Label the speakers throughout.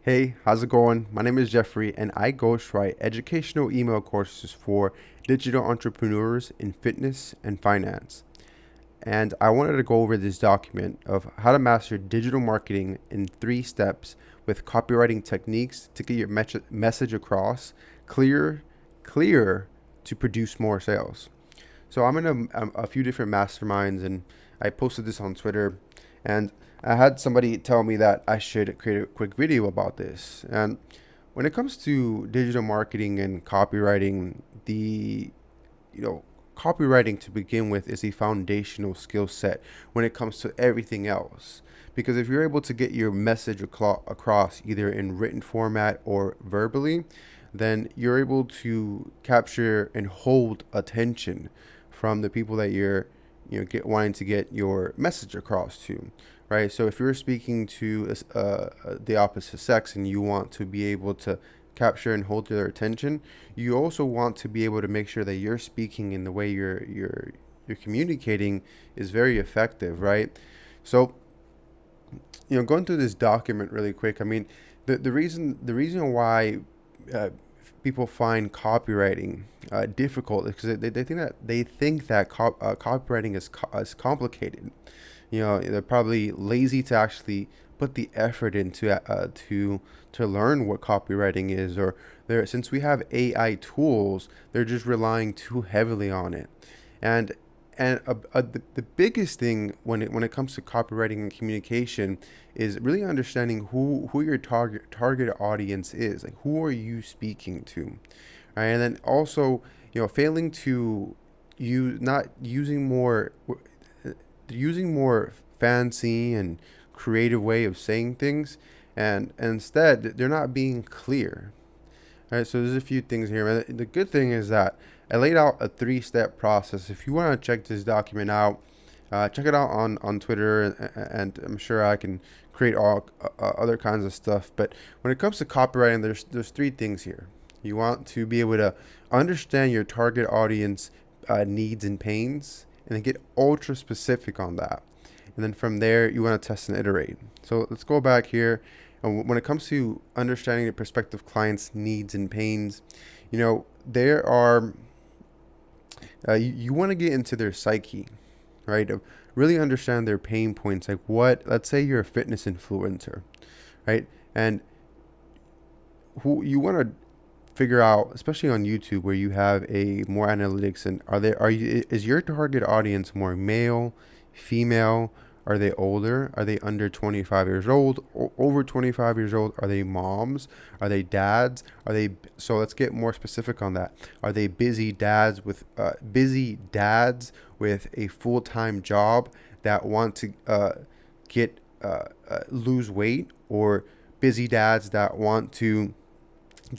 Speaker 1: Hey, how's it going? My name is Jeffrey, and I ghostwrite educational email courses for digital entrepreneurs in fitness and finance. And I wanted to go over this document of how to master digital marketing in 3 steps with copywriting techniques to get your message across clear, clear to produce more sales. So I'm in a few different masterminds, and I posted this on Twitter, and I had somebody tell me that I should create a quick video about this. And when it comes to digital marketing and copywriting, the you know copywriting to begin with is a foundational skill set when it comes to everything else. Because if you're able to get your message across either in written format or verbally, then you're able to capture and hold attention from the people that you're wanting to get your message across to, right? So if you're speaking to the opposite sex and you want to be able to capture and hold their attention, you also want to be able to make sure that you're speaking in the way you're communicating is very effective, right? So going through this document really quick. I mean, the reason why uh, people find copywriting difficult is because they think that copywriting is complicated. They're probably lazy to actually put the effort into to learn what copywriting is, or since we have AI tools, they're just relying too heavily on it. And the biggest thing when it comes to copywriting and communication is really understanding who your target audience is. Like, who are you speaking to, right? And then also, failing to use not using more fancy and creative way of saying things, and instead they're not being clear. All right, so there's a few things here. Man. The good thing is that I laid out a 3-step process. If you want to check this document out, check it out on Twitter, and I'm sure I can create all other kinds of stuff. But when it comes to copywriting, there's 3 things here. You want to be able to understand your target audience needs and pains, and then get ultra specific on that. And then from there, you want to test and iterate. So let's go back here. And when it comes to understanding the prospective client's needs and pains, there are you want to get into their psyche, right? Really understand their pain points. Like, let's say you're a fitness influencer, right? And who you want to figure out, especially on YouTube, where you have a more analytics, and is your target audience more male, female? Are they older? Are they under 25 years old? Over 25 years old? Are they moms? Are they dads? So let's get more specific on that. Are they busy dads with a full-time job that want to get lose weight, or busy dads that want to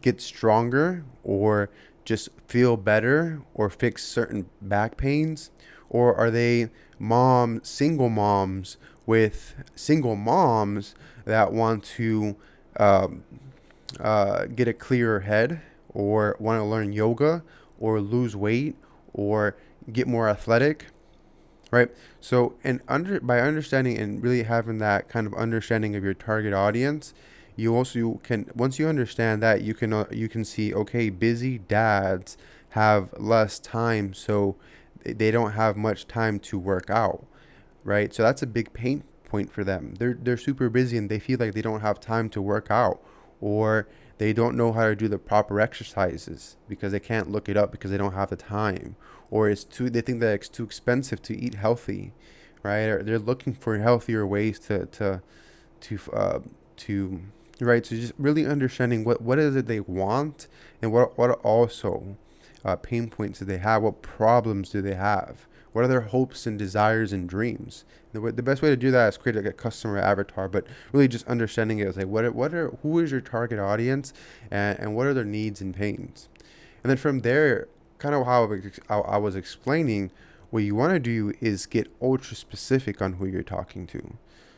Speaker 1: get stronger, or just feel better, or fix certain back pains? Or are they single moms with single moms that want to um, get a clearer head, or want to learn yoga, or lose weight, or get more athletic, right? So, and by understanding and really having that kind of understanding of your target audience, you also can, once you understand that, you can see, okay, busy dads have less time, so they don't have much time to work out, right? So that's a big pain point for them. They're super busy and they feel like they don't have time to work out, or they don't know how to do the proper exercises because they can't look it up because they don't have the time, or they think that it's too expensive to eat healthy, right? Or they're looking for healthier ways to right. So just really understanding what is it they want, and what also pain points do they have, what problems do they have, what are their hopes and desires and dreams. The best way to do that is create like a customer avatar, but really just understanding it as like who is your target audience, and what are their needs and pains. And then from there, kind of how I was explaining, what you want to do is get ultra specific on who you're talking to.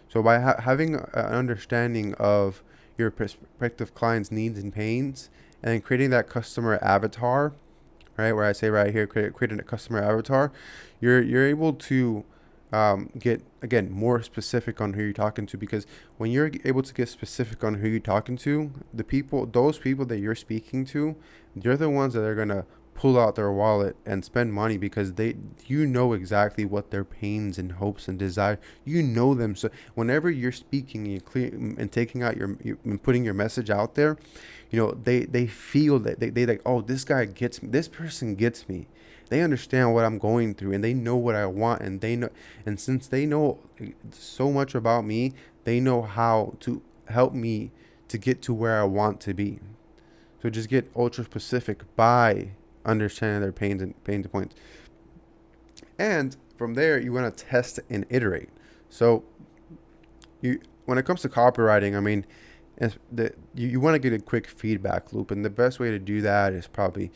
Speaker 1: So by having an understanding of your prospective client's needs and pains, and then creating that customer avatar, right, where I say right here, creating a customer avatar, you're able to get again more specific on who you're talking to, because when you're able to get specific on who you're talking to, those people that you're speaking to, they're the ones that are gonna pull out their wallet and spend money, because you know exactly what their pains and hopes and desire, you know them. So whenever you're speaking and clear and taking out your and putting your message out there, they feel that they like, oh, this guy gets me, this person gets me, they understand what I'm going through, and they know what I want, and they know, and since they know so much about me, they know how to help me to get to where I want to be. So just get ultra specific by understanding their pain points, and from there you want to test and iterate. So you when it comes to copywriting, I mean, you want to get a quick feedback loop, and the best way to do that is probably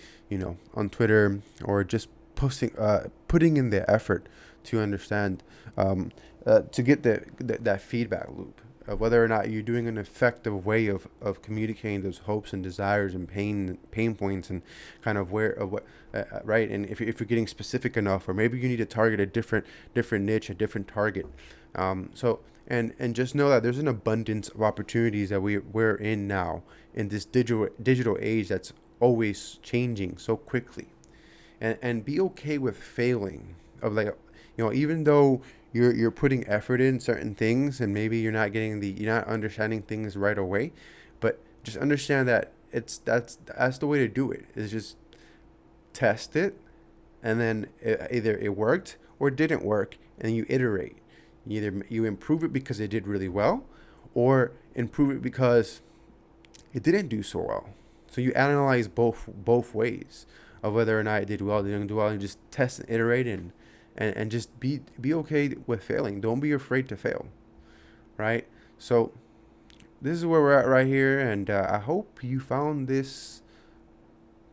Speaker 1: on Twitter, or just putting in the effort to understand, to get that feedback loop of whether or not you're doing an effective way of communicating those hopes and desires and pain points, and kind of where of what right. And if you're getting specific enough, or maybe you need to target a different niche, a different target. So and just know that there's an abundance of opportunities that we're in now, in this digital age that's always changing so quickly. And be okay with failing, of like, even though you're putting effort in certain things, and maybe you're not understanding things right away, but just understand that that's the way to do it, is just test it, and then either it worked or it didn't work, and you iterate. Either you improve it because it did really well, or improve it because it didn't do so well. So you analyze both ways of whether or not it did well, didn't do well, and just test and iterate, and just be okay with failing. Don't be afraid to fail, right? So this is where we're at right here, and I hope you found this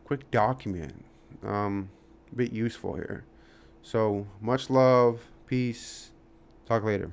Speaker 1: quick document a bit useful here. So much love, peace. Talk later.